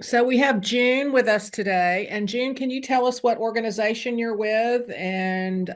So we have June with us today. And June, can you tell us what organization you're with and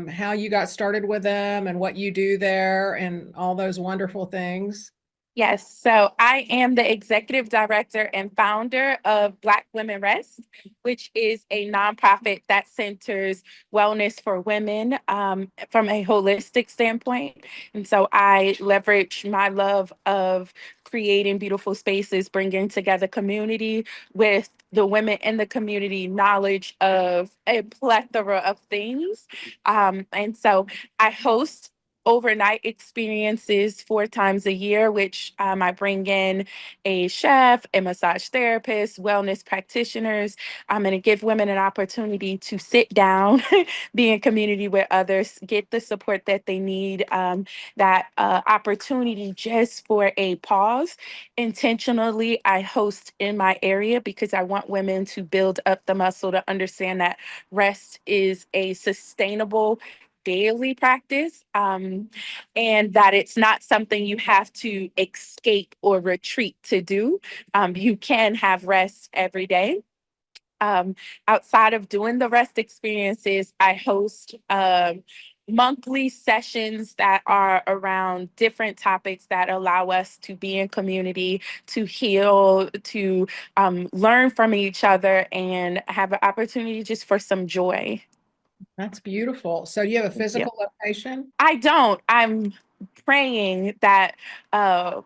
how you got started with them and what you do there and all those wonderful things? Yes, so I am the executive director and founder of Black Women Rest, which is a nonprofit that centers wellness for women from a holistic standpoint. And so I leverage my love of creating beautiful spaces, bringing together community with the women in the community, knowledge of a plethora of things. And so I host overnight experiences 4 times a year, which I bring in a chef, a massage therapist, wellness practitioners. I'm going to give women an opportunity to sit down, be in community with others, get the support that they need, that opportunity just for a pause. Intentionally, I host in my area because I want women to build up the muscle to understand that rest is a sustainable daily practice, and that it's not something you have to escape or retreat to do. You can have rest every day. Um, Outside of doing the rest experiences, I host monthly sessions that are around different topics that allow us to be in community, to heal, to learn from each other, and have an opportunity just for some joy. That's beautiful. So you have a Yeah. physical location? I don't. I'm praying that uh,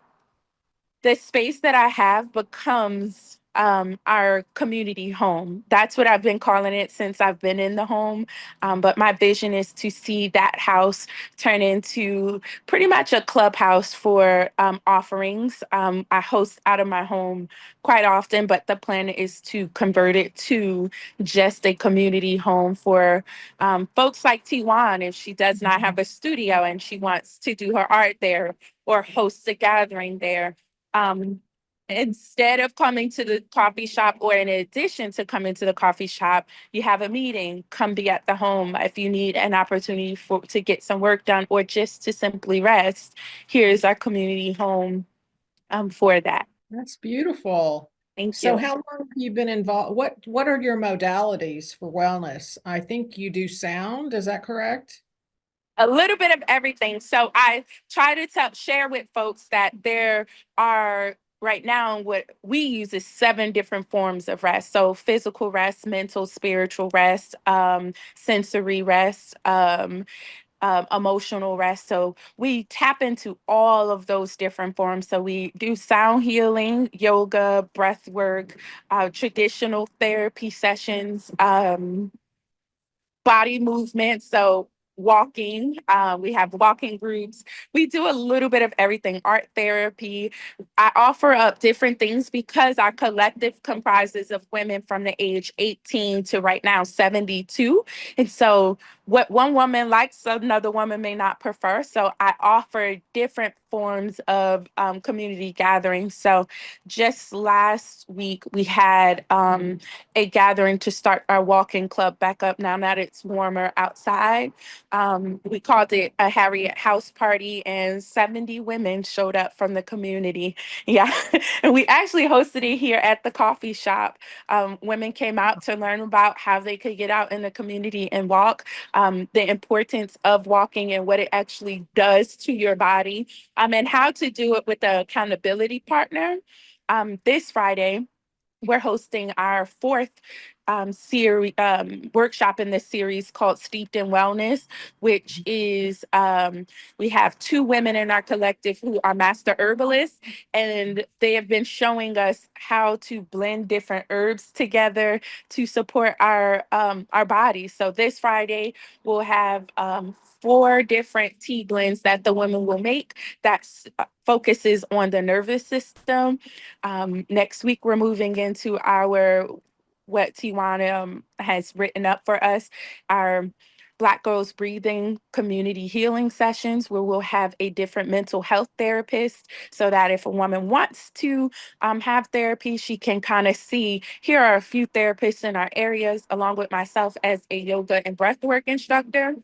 the space that I have becomes our community home. That's what I've been calling it since I've been in the home. But my vision is to see that house turn into pretty much a clubhouse for offerings. I host out of my home quite often, but the plan is to convert it to just a community home for folks like Tiwan if she does not have a studio and she wants to do her art there or host a gathering there. um, Instead of coming to the coffee shop, or in addition to coming to the coffee shop, you have a meeting, come be at the home. If you need an opportunity to get some work done or just to simply rest, here's our community home for that. That's beautiful. Thank So you. how long have you been involved? What are your modalities for wellness? I think you do sound, is that correct? A little bit of everything. So I try to share with folks that there are right now what we use is 7 different forms of rest. So physical rest, mental, spiritual rest, sensory rest, emotional rest. So we tap into all of those different forms. So we do sound healing, yoga, breath work, traditional therapy sessions. Body movement. So walking, we have walking groups. We do a little bit of everything, art therapy. I offer up different things because our collective comprises of women from the age 18 to right now 72. And so what one woman likes, another woman may not prefer. So I offer different forms of community gatherings. So just last week, we had a gathering to start our walking club back up now that it's warmer outside. We called it a Harriet House Party, and 70 women showed up from the community. Yeah. And we actually hosted it here at the coffee shop. Women came out to learn about how they could get out in the community and walk, the importance of walking and what it actually does to your body, and how to do it with an accountability partner. This Friday, we're hosting our fourth series workshop in this series called Steeped in Wellness, which is we have 2 women in our collective who are master herbalists, and they have been showing us how to blend different herbs together to support our bodies. So this Friday we'll have 4 different tea blends that the women will make that focuses on the nervous system. Next week, we're moving into our what Tiwana has written up for us, our Black Girls Breathing community healing sessions, where we'll have a different mental health therapist so that if a woman wants to have therapy, she can kind of see here are a few therapists in our areas, along with myself as a yoga and breathwork instructor.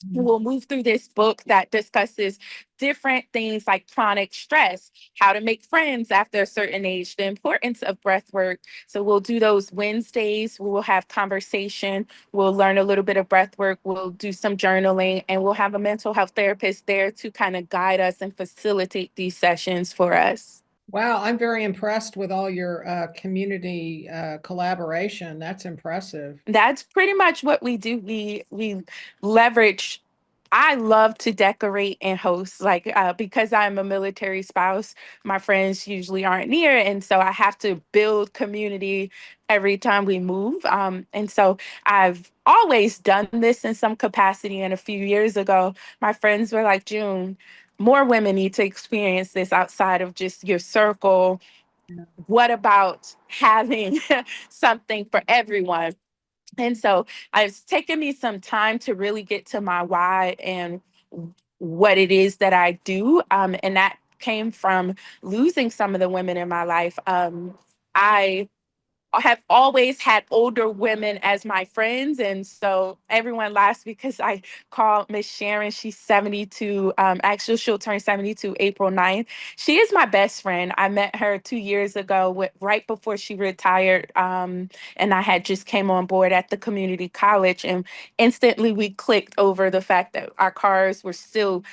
Mhm. We'll move through this book that discusses different things like chronic stress, how to make friends after a certain age, the importance of breath work. So we'll do those Wednesdays. We will have conversation. We'll learn a little bit of breath work. We'll do some journaling, and we'll have a mental health therapist there to kind of guide us and facilitate these sessions for us. Wow, I'm very impressed with all your community collaboration. That's impressive. That's pretty much what we do. We leverage. I love to decorate and host, like because I'm a military spouse. My friends usually aren't near, and so I have to build community every time we move. And so I've always done this in some capacity. And a few years ago, my friends were like, "June, more women need to experience this outside of just your circle. What about having something for everyone?" And so it's taken me some time to really get to my why and what it is that I do. And that came from losing some of the women in my life. I have always had older women as my friends. And so everyone laughs because I call Miss Sharon, she's 72. Actually, she'll turn 72 April 9th. She is my best friend. I met her 2 years ago, right before she retired. And I had just came on board at the community college. And instantly we clicked over the fact that our cars were still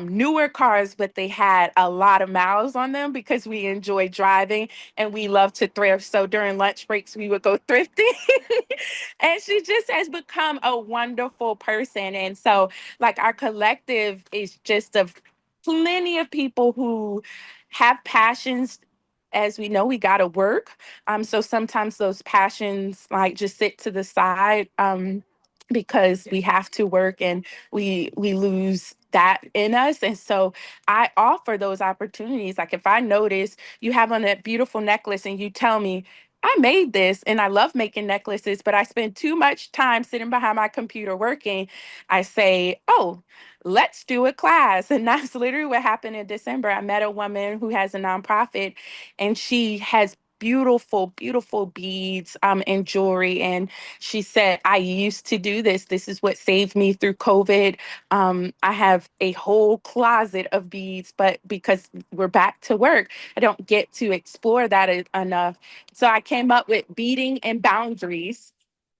newer cars, but they had a lot of miles on them because we enjoy driving and we love to thrift. So during lunch breaks, we would go thrifting. And she just has become a wonderful person. And so, like, our collective is just of plenty of people who have passions. As we know, we got to work. So sometimes those passions like just sit to the side. Because we have to work and we lose that in us. And so I offer those opportunities. Like if I notice you have on that beautiful necklace and you tell me, I made this and I love making necklaces, but I spend too much time sitting behind my computer working. I say, oh, let's do a class. And that's literally what happened in December. I met a woman who has a nonprofit and she has beautiful, beautiful beads and jewelry. And she said, I used to do this. This is what saved me through COVID. I have a whole closet of beads, but because we're back to work, I don't get to explore that enough. So I came up with beading and boundaries.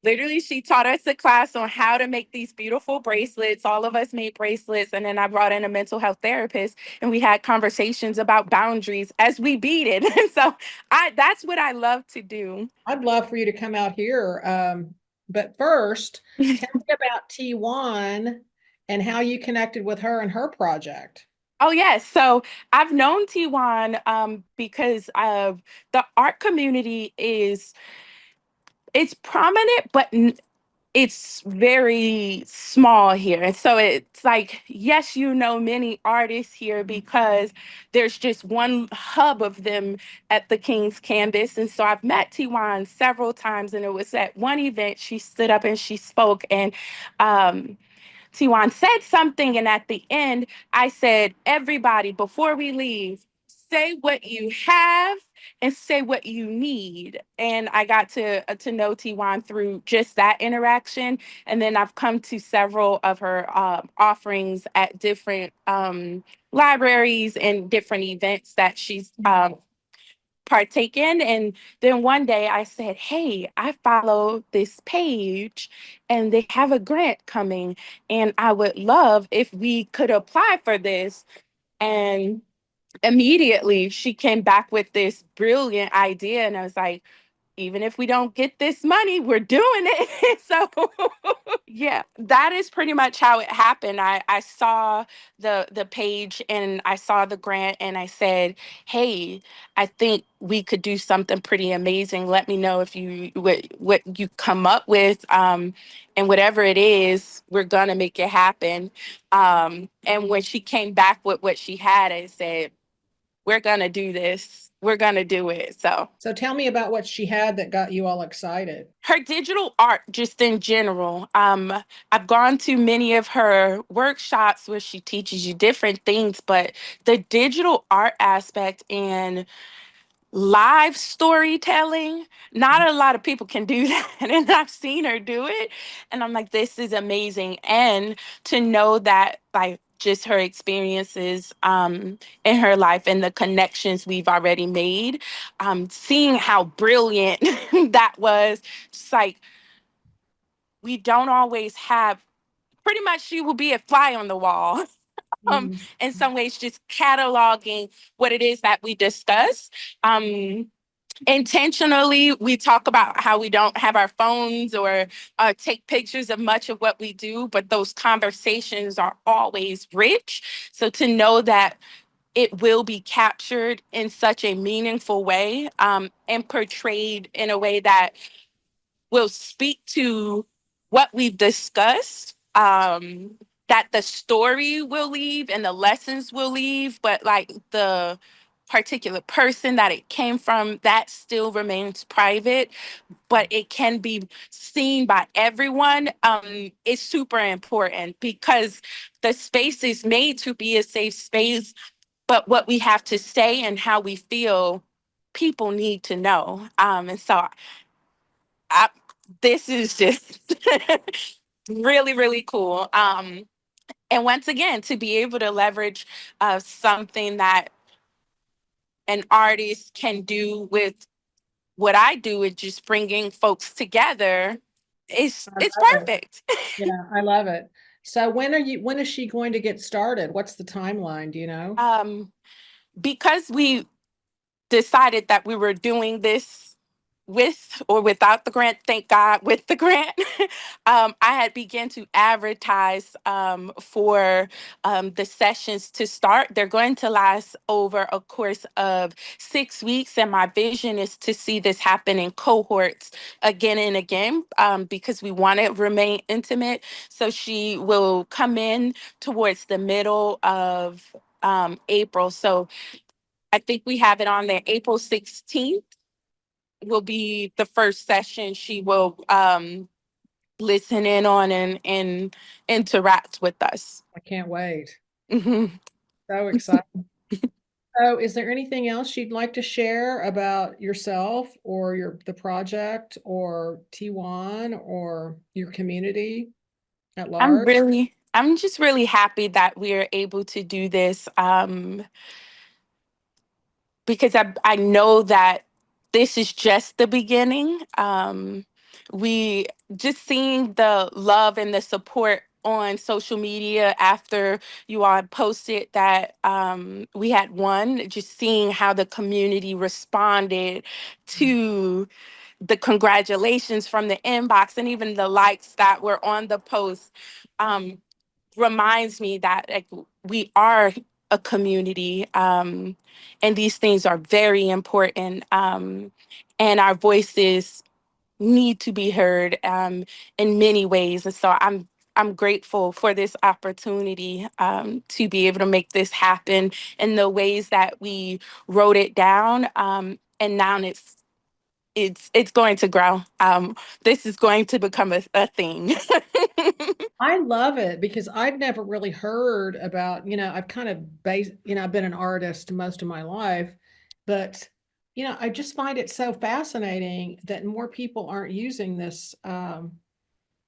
Literally, she taught us a class on how to make these beautiful bracelets. All of us made bracelets. And then I brought in a mental health therapist and we had conversations about boundaries as we beaded. And so that's what I love to do. I'd love for you to come out here. But first, tell me about T1 and how you connected with her and her project. Oh yes. So I've known Tiwan because of the art community is it's prominent, but it's very small here. And so it's like, yes, you know many artists here because there's just one hub of them at the King's Canvas. And so I've met Tiwan several times, and it was at one event she stood up and she spoke. And um, Tiwan said something, and at the end, I said, everybody, before we leave, say what you have and say what you need. And I got to know Tiwan through just that interaction. And then I've come to several of her offerings at different libraries and different events that she's partake in. And then one day I said, hey, I follow this page and they have a grant coming. And I would love if we could apply for this. And immediately she came back with this brilliant idea. And I was like, even if we don't get this money, we're doing it. So yeah, that is pretty much how it happened. I saw the page and I saw the grant and I said, "Hey, I think we could do something pretty amazing. Let me know if you what you come up with, and whatever it is, we're gonna make it happen." And when she came back with what she had, I said, "We're gonna do this. We're gonna do it." So So tell me about what she had that got you all excited. her digital art just in general. I've gone to many of her workshops where she teaches you different things, but the digital art aspect and live storytelling. Not a lot of people can do that. And I've seen her do it. And I'm like, this is amazing. And to know that, like, just her experiences in her life and the connections we've already made, seeing how brilliant that was, just like, we don't always have, pretty much, she will be a fly on the wall. Mhm. In some ways, just cataloging what it is that we discuss. Intentionally, we talk about how we don't have our phones or take pictures of much of what we do, but those conversations are always rich. So to know that it will be captured in such a meaningful way, and portrayed in a way that will speak to what we've discussed, that the story will leave and the lessons will leave, but like the particular person that it came from, that still remains private, but it can be seen by everyone, is super important because the space is made to be a safe space, but what we have to say and how we feel, people need to know. And so I, this is just really, really cool. And once again, to be able to leverage something that an artist can do with what I do, is just bringing folks together. I It's love it. perfect. Yeah, I love it. So when is she going to get started? What's the timeline? Do you know? um, because we decided that we were doing this with or without the grant. Thank God with the grant. I had begun to advertise for the sessions to start. They're going to last over a course of 6 weeks, and my vision is to see this happen in cohorts again and again, because we want to remain intimate. So she will come in towards the middle of April. So I think we have it on there. April 16th will be the first session she will listen in on and interact with us. I can't wait. Mhm. So excited. So is there anything else you'd like to share about yourself or the project or Tiiwon or your community at large? I'm just really happy that we're able to do this, because I know that this is just the beginning. We just seeing the love and the support on social media after you all had posted that we had won, just seeing how the community responded to the congratulations from the inbox and even the likes that were on the post, um, reminds me that, like, we are a community, and these things are very important, and our voices need to be heard, in many ways. And so I'm grateful for this opportunity, to be able to make this happen in the ways that we wrote it down, and now it's going to grow. This is going to become a thing. I love it because I'd never really heard about, I've kind of I've been an artist most of my life, but I just find it so fascinating that more people aren't using this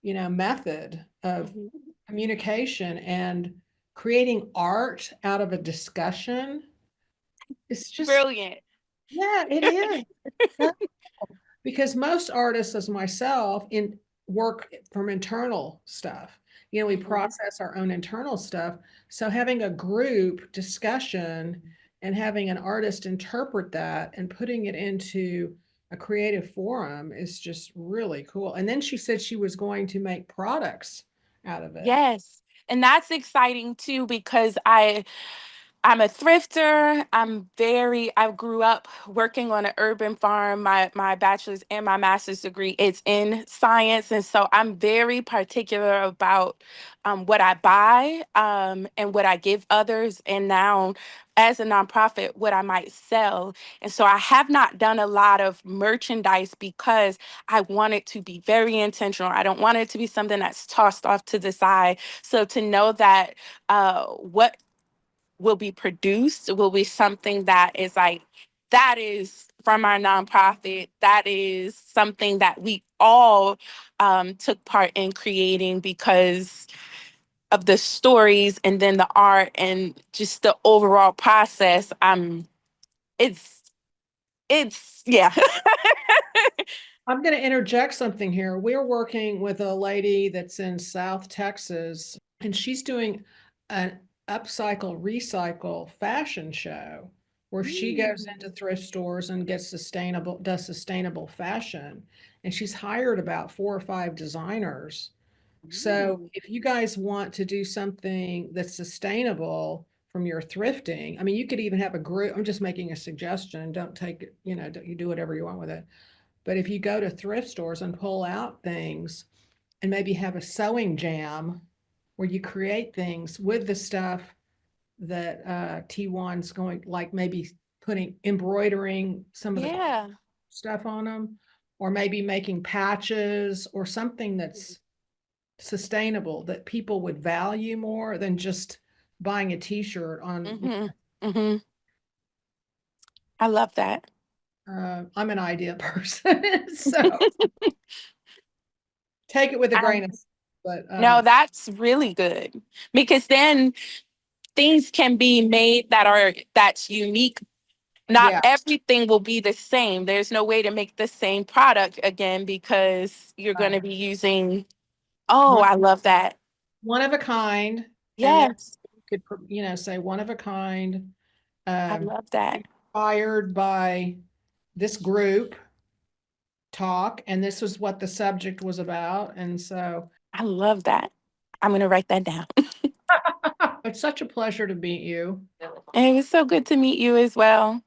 method of Mhm. communication and creating art out of a discussion. It's just, Brilliant. yeah, it is. Because most artists, as myself, in work from internal stuff. We Mhm. process our own internal stuff. So having a group discussion and having an artist interpret that and putting it into a creative forum is just really cool. And then she said she was going to make products out of it. Yes. And that's exciting too, because I'm a thrifter. I grew up working on an urban farm. My bachelor's and my master's degree is in science. And so I'm very particular about what I buy, and what I give others. And now, as a nonprofit, what I might sell. And so I have not done a lot of merchandise because I want it to be very intentional. I don't want it to be something that's tossed off to the side. So to know that what will be produced will be something that is like that is from our nonprofit. That is something that we all took part in creating because of the stories and then the art and just the overall process. It's yeah. I'm going to interject something here. We're working with a lady that's in South Texas, and she's doing an upcycle, recycle fashion show where she goes Mm. into thrift stores and does sustainable fashion. And she's hired about 4 or 5 designers. So Mm. if you guys want to do something that's sustainable from your thrifting, I mean, you could even have a group. I'm just making a suggestion. Don't take it, you do whatever you want with it. But if you go to thrift stores and pull out things and maybe have a sewing jam where you create things with the stuff that Tiiwon's going, like maybe embroidering some of the Yeah. stuff on them, or maybe making patches or something that's sustainable that people would value more than just buying a t-shirt on. Mhm. Mhm. I love that. I'm an idea person, so take it with a grain Um, of salt, but no, that's really good because then things can be made that's unique. Not yeah. everything will be the same. There's no way to make the same product again because you're going Right. to be using. Oh, one I love that. one of a kind, and then Yes, you could say one of a kind, I um love that. inspired by this group talk, and this was what the subject was about. And so I love that. I'm going to write that down. it's such a pleasure to meet you. And it was so good to meet you as well.